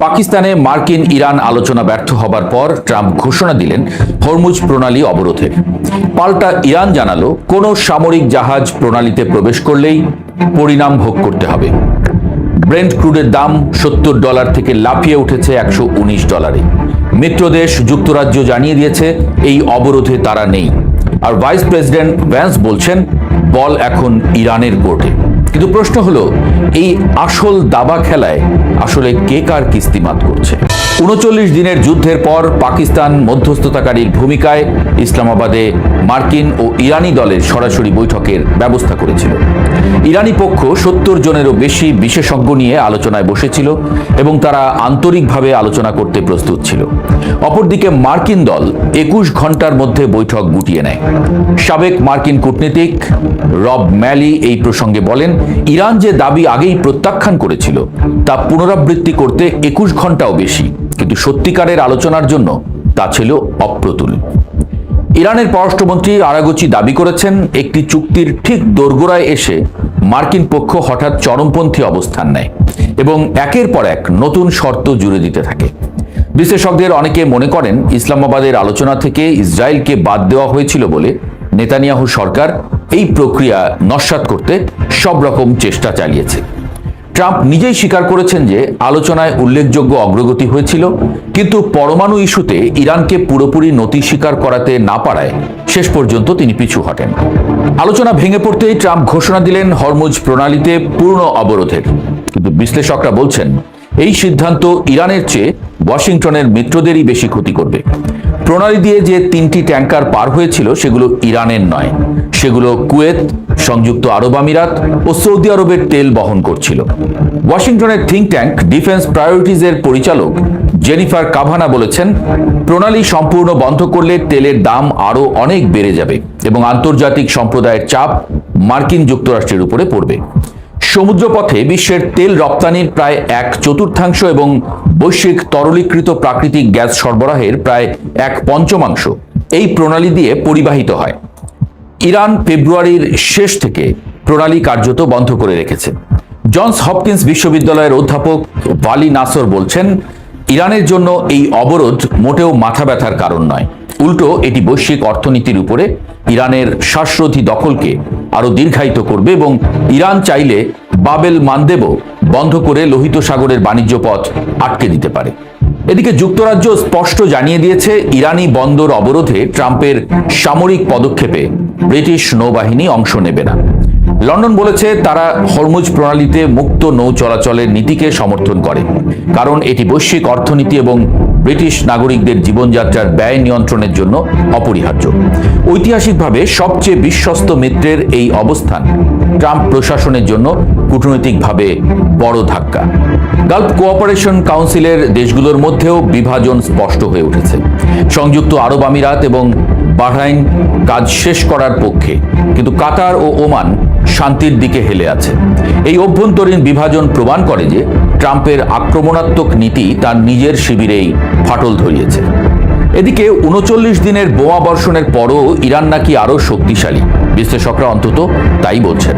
পাকিস্তানে মার্কিন ইরান আলোচনা ব্যর্থ হবার পর ট্রাম্প ঘোষণা দিলেন হরমুজ প্রণালী অবরোধের। পাল্টা ইরান জানালো কোনো সামরিক জাহাজ প্রণালীতে প্রবেশ করলেই পরিণাম ভোগ করতে হবে। ব্রেন্ট ক্রুডের দাম $70 থেকে লাফিয়ে উঠেছে $119। মিত্রদেশ যুক্তরাজ্য জানিয়ে দিয়েছে এই অবরোধে তারা নেই। আর ভাইস প্রেসিডেন্ট ভ্যান্স বলছেন বল এখন ইরানের কোর্টে। কিন্তু প্রশ্ন হলো, এই আসল দাবা খেলায় আসলে কে কার কিস্তিমাত করছে? 39 দিনের যুদ্ধের পর পাকিস্তান মধ্যস্থতাকারীর ভূমিকায় ইসলামাবাদে মার্কিন ও ইরানি দলের সরাসরি বৈঠকের ব্যবস্থা করেছিল। ইরানি পক্ষ 70 জনেরও বেশি বিশেষজ্ঞ নিয়ে আলোচনায় বসেছিল এবং তারা আন্তরিকভাবে আলোচনা করতে প্রস্তুত ছিল। অপরদিকে মার্কিন দল 21 ঘন্টার মধ্যে বৈঠক গুটিয়ে নেয়। সাবেক মার্কিন কূটনীতিক রব ম্যালি এই প্রসঙ্গে বলেন, ইরান যে দাবি আগেই প্রত্যাখ্যান করেছিল তা পুনরাবৃত্তি করতে 21 ঘন্টাও বেশি, কিন্তু সত্যিকারের আলোচনার জন্য তা ছিল অপ্রতুল। ইরানের পররাষ্ট্রমন্ত্রী আরাগচি দাবি করেছেন, একটি চুক্তির ঠিক দোরগোড়ায় এসে মার্কিন পক্ষ হঠাৎ চরমপন্থী অবস্থান নেয় এবং একের পর এক নতুন শর্ত জুড়ে দিতে থাকে। বিশ্লেষকদের অনেকে মনে করেন ইসলামাবাদের আলোচনা থেকে ইসরায়েলকে বাদ দেওয়া হয়েছিল বলে নেতানিয়াহু সরকার এই প্রক্রিয়া নস্যাৎ করতে সব রকম চেষ্টা চালিয়েছে। ট্রাম্প নিজেই স্বীকার করেছেন যে আলোচনায় উল্লেখযোগ্য অগ্রগতি হয়েছিল, কিন্তু পরমাণু ইস্যুতে ইরানকে পুরোপুরি নতি স্বীকার করাতে না পারায় শেষ পর্যন্ত তিনি পিছু হটেন। আলোচনা ভেঙে পড়তেই ট্রাম্প ঘোষণা দিলেন হরমুজ প্রণালীতে পূর্ণ অবরোধের। কিন্তু বিশ্লেষকরা বলছেন এই সিদ্ধান্ত ইরানের চেয়ে ওয়াশিংটনের মিত্রদেরই বেশি ক্ষতি করবে। প্রণালী দিয়ে যে 3টি ট্যাঙ্কার পার হয়েছিল সেগুলো ইরানের নয়, সেগুলো কুয়েত, সংযুক্ত আরব আমিরাত ও সৌদি আরবের তেল বহন করছিল। ওয়াশিংটনের থিঙ্ক ট্যাঙ্ক ডিফেন্স প্রায়োরিটিজের পরিচালক জেনিফার কাভানা বলেছেন, প্রণালী সম্পূর্ণ বন্ধ করলে তেলের দাম আরও অনেক বেড়ে যাবে এবং আন্তর্জাতিক সম্প্রদায়ের চাপ মার্কিন যুক্তরাষ্ট্রের উপরে পড়বে। সমুদ্রপথে বিশ্বের তেল রপ্তানির প্রায় 1/4 এবং বৈশ্বিক তরলীকৃত প্রাকৃতিক গ্যাস সরবরাহের প্রায় 1/5 এই প্রণালী দিয়ে পরিবাহিত হয়। ইরান ফেব্রুয়ারির শেষ থেকে প্রণালী কার্যত বন্ধ করে রেখেছে। জনস হপকিন্স বিশ্ববিদ্যালয়ের অধ্যাপক ভালি নাসর বলছেন, ইরানের জন্য এই অবরোধ মোটেও মাথা ব্যথার কারণ নয়, উল্টো এটি বৈশ্বিক অর্থনীতির উপরে ইরানের শ্বাসরোধী দখলকে আরো দীর্ঘায়িত করবে এবং ইরান চাইলে বাবেল মানদেবও বন্ধ করে লোহিত সাগরের বাণিজ্য পথ আটকে দিতে পারে। এদিকে যুক্তরাজ্য স্পষ্ট জানিয়ে দিয়েছে, ইরানি বন্দর অবরোধে ট্রাম্পের সামরিক পদক্ষেপে ব্রিটিশ নৌবাহিনী অংশ নেবে না। লন্ডন বলেছে তারা হরমুজ প্রণালীতে মুক্ত নৌ চলাচলের নীতিকে সমর্থন করে, কারণ এটি বৈশ্বিক অর্থনীতি এবং ব্রিটিশ নাগরিকদের জীবনযাত্রার ব্যয় নিয়ন্ত্রণের জন্য অপরিহার্য। ঐতিহাসিকভাবে সবচেয়ে বিশ্বস্ত মিত্রের এই অবস্থান ট্রাম্প প্রশাসনের জন্য কূটনৈতিকভাবে বড় ধাক্কা। গালফ কোঅপারেশন কাউন্সিলের দেশগুলোর মধ্যেও বিভাজন স্পষ্ট হয়ে উঠেছে। সংযুক্ত আরব আমিরাত এবং বাহরাইন কাজ শেষ করার পক্ষে, কিন্তু কাতার ও ওমান শান্তির দিকে হেলে আছে। এই অভ্যন্তরীণ বিভাজন প্রমাণ করে যে ট্রাম্পের আক্রমণাত্মক নীতি তার নিজের শিবিরেই ফাটল ধরিয়েছে। এদিকে 39 দিনের বোমা বর্ষণের পরও ইরান নাকি আরও শক্তিশালী, বিশ্লেষকরা অন্তত তাই বলছেন।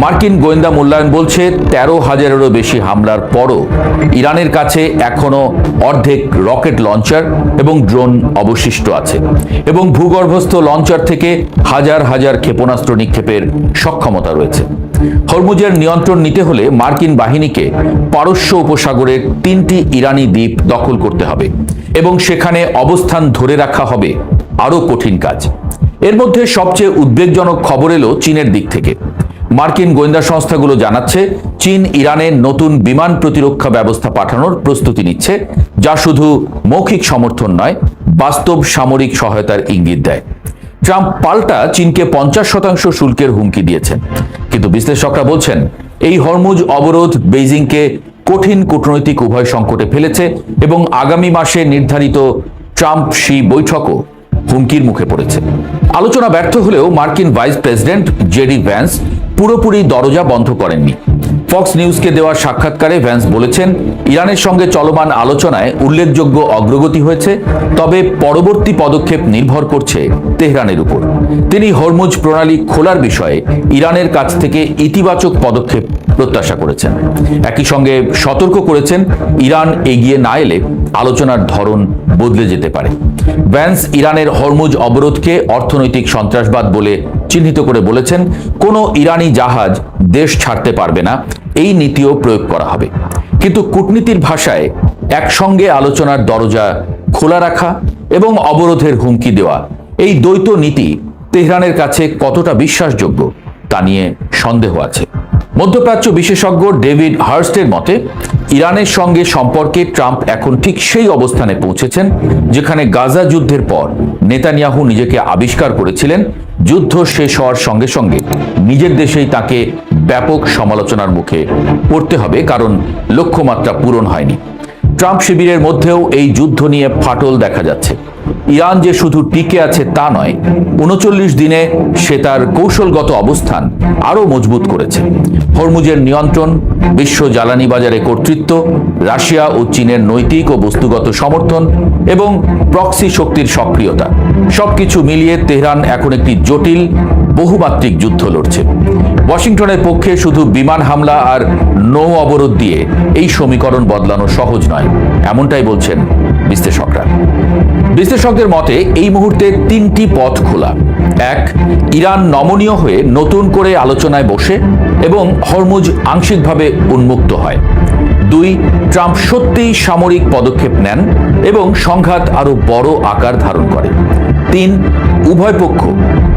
মার্কিন গোয়েন্দা মূল্যায়ন বলছে 13,000-এরও বেশি হামলার পরও ইরানের কাছে এখনও অর্ধেক রকেট লঞ্চার এবং ড্রোন অবশিষ্ট আছে এবং ভূগর্ভস্থ লঞ্চার থেকে হাজার হাজার ক্ষেপণাস্ত্র নিক্ষেপের সক্ষমতা রয়েছে। হরমুজের নিয়ন্ত্রণ নিতে হলে মার্কিন বাহিনীকে পারস্য উপসাগরের 3টি ইরানি দ্বীপ দখল করতে হবে এবং সেখানে অবস্থান ধরে রাখা হবে আরও কঠিন কাজ। এর মধ্যে সবচেয়ে উদ্বেগজনক খবর এলো চীনের দিক থেকে। মার্কিন গোয়েন্দা সংস্থাগুলো জানাচ্ছে, চীন ইরানের নতুন বিমান প্রতিরক্ষা ব্যবস্থা পাঠানোর প্রস্তুতি নিচ্ছে, যা শুধু মৌখিক সমর্থন নয়, বাস্তব সামরিক সহায়তার ইঙ্গিত দেয়। ট্রাম্প পাল্টা চীনকে 50% শুল্কের হুমকি দিয়েছেন, কিন্তু বিশ্লেষকরা বলছেন এই হরমুজ অবরোধ বেইজিংকে কঠিন কূটনৈতিক উভয় সংকটে ফেলেছে এবং আগামী মাসে নির্ধারিত ট্রাম্প শি বৈঠকও হুমকির মুখে পড়েছে। আলোচনা ব্যর্থ হলেও মার্কিন ভাইস প্রেসিডেন্ট জেডি ভ্যান্স পুরোপুরি দরজা বন্ধ করেননি। ফক্স নিউজকে দেওয়া সাক্ষাৎকারে ভ্যান্স বলেছেন, ইরানের সঙ্গে চলমান আলোচনায় উল্লেখযোগ্য অগ্রগতি হয়েছে, তবে পরবর্তী পদক্ষেপ নির্ভর করছে তেহরানের উপর। তিনি হরমুজ প্রণালী খোলার বিষয়ে ইরানের কাছ থেকে ইতিবাচক পদক্ষেপ প্রত্যাশা করেছেন। একই সঙ্গে সতর্ক করেছেন ইরান এগিয়ে না এলে আলোচনার ধরন বদলে যেতে পারে। ভ্যান্স ইরানের হরমুজ অবরোধকে অর্থনৈতিক সন্ত্রাসবাদ বলে চিহ্নিত করে বলেছেন, কোনো ইরানি জাহাজ দেশ ছাড়তে পারবে না, এই নীতিও প্রয়োগ করা হবে। কিন্তু কূটনীতির ভাষায় একসঙ্গে আলোচনার দরজা খোলা রাখা এবং অবরোধের হুমকি দেওয়া, এই দ্বৈত নীতি তেহরানের কাছে কতটা বিশ্বাসযোগ্য তা নিয়ে সন্দেহ আছে। মধ্যপ্রাচ্য বিশেষজ্ঞ ডেভিড হার্স্টের মতে, ইরানের সঙ্গে সম্পর্কে ট্রাম্প এখন ঠিক সেই অবস্থানে পৌঁছেছেন যেখানে গাজা যুদ্ধের পর নেতানিয়াহু নিজেকে আবিষ্কার করেছিলেন। যুদ্ধ শেষ হওয়ার সঙ্গে সঙ্গে নিজের দেশেই তাকে ব্যাপক সমালোচনার মুখে পড়তে হবে, কারণ লক্ষ্যমাত্রা পূরণ হয়নি। ট্রাম্প শিবিরের মধ্যেও এই যুদ্ধ নিয়ে ফাটল দেখা যাচ্ছে। ইরান যে শুধু টিকে আছে তা নয়, ৩৯ দিনে সে তার কৌশলগত অবস্থান আরও মজবুত করেছে। হরমুজের নিয়ন্ত্রণ, বিশ্ব জ্বালানি বাজারে কর্তৃত্ব, রাশিয়া ও চীনের নৈতিক ও বস্তুগত সমর্থন এবং প্রক্সি শক্তির সক্রিয়তা, সবকিছু মিলিয়ে তেহরান এখন একটি জটিল বহুমাত্রিক যুদ্ধ লড়ছে। ওয়াশিংটনের পক্ষে শুধু বিমান হামলা আর নৌ অবরোধ দিয়ে এই সমীকরণ বদলানো সহজ নয়, এমনটাই বলছেন বিশ্লেষকরা। বিশ্লেষকদের মতে এই মুহূর্তে 3টি পথ খোলা। 1, ইরান নমনীয় হয়ে নতুন করে আলোচনায় বসে এবং হরমুজ আংশিকভাবে উন্মুক্ত হয়। 2, ট্রাম্প সত্যিই সামরিক পদক্ষেপ নেন এবং সংঘাত আরো বড় আকার ধারণ করে। 3, উভয় পক্ষ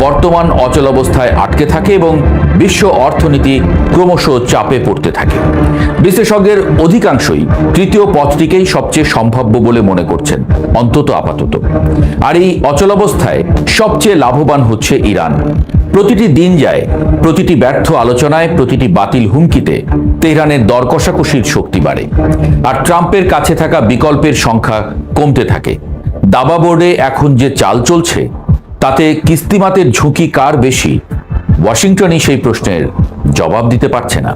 বর্তমান অচলাবস্থায় আটকে থাকে এবং বিশ্ব অর্থনীতি ক্রমশ চাপে পড়তে থাকে। বিশ্লেষকদের অধিকাংশই তৃতীয় পথটিকেই সবচেয়ে সম্ভাব্য বলে মনে করছেন, অন্তত আপাতত। আর এই অচলাবস্থায় সবচেয়ে লাভবান হচ্ছে ইরান। প্রতিটি দিন যায়, প্রতিটি ব্যর্থ আলোচনায়, প্রতিটি বাতিল হুমকিতে তেহরানের দর কষাকষির শক্তি বাড়ে, আর ট্রাম্পের কাছে থাকা বিকল্পের সংখ্যা কমতে থাকে। দাবা বোর্ডে এখন যে চাল চলছে তাতে কিস্তিমাতের ঝুঁকি কার বেশি, ওয়াশিংটনই সেই প্রশ্নের জবাব দিতে পারছে না।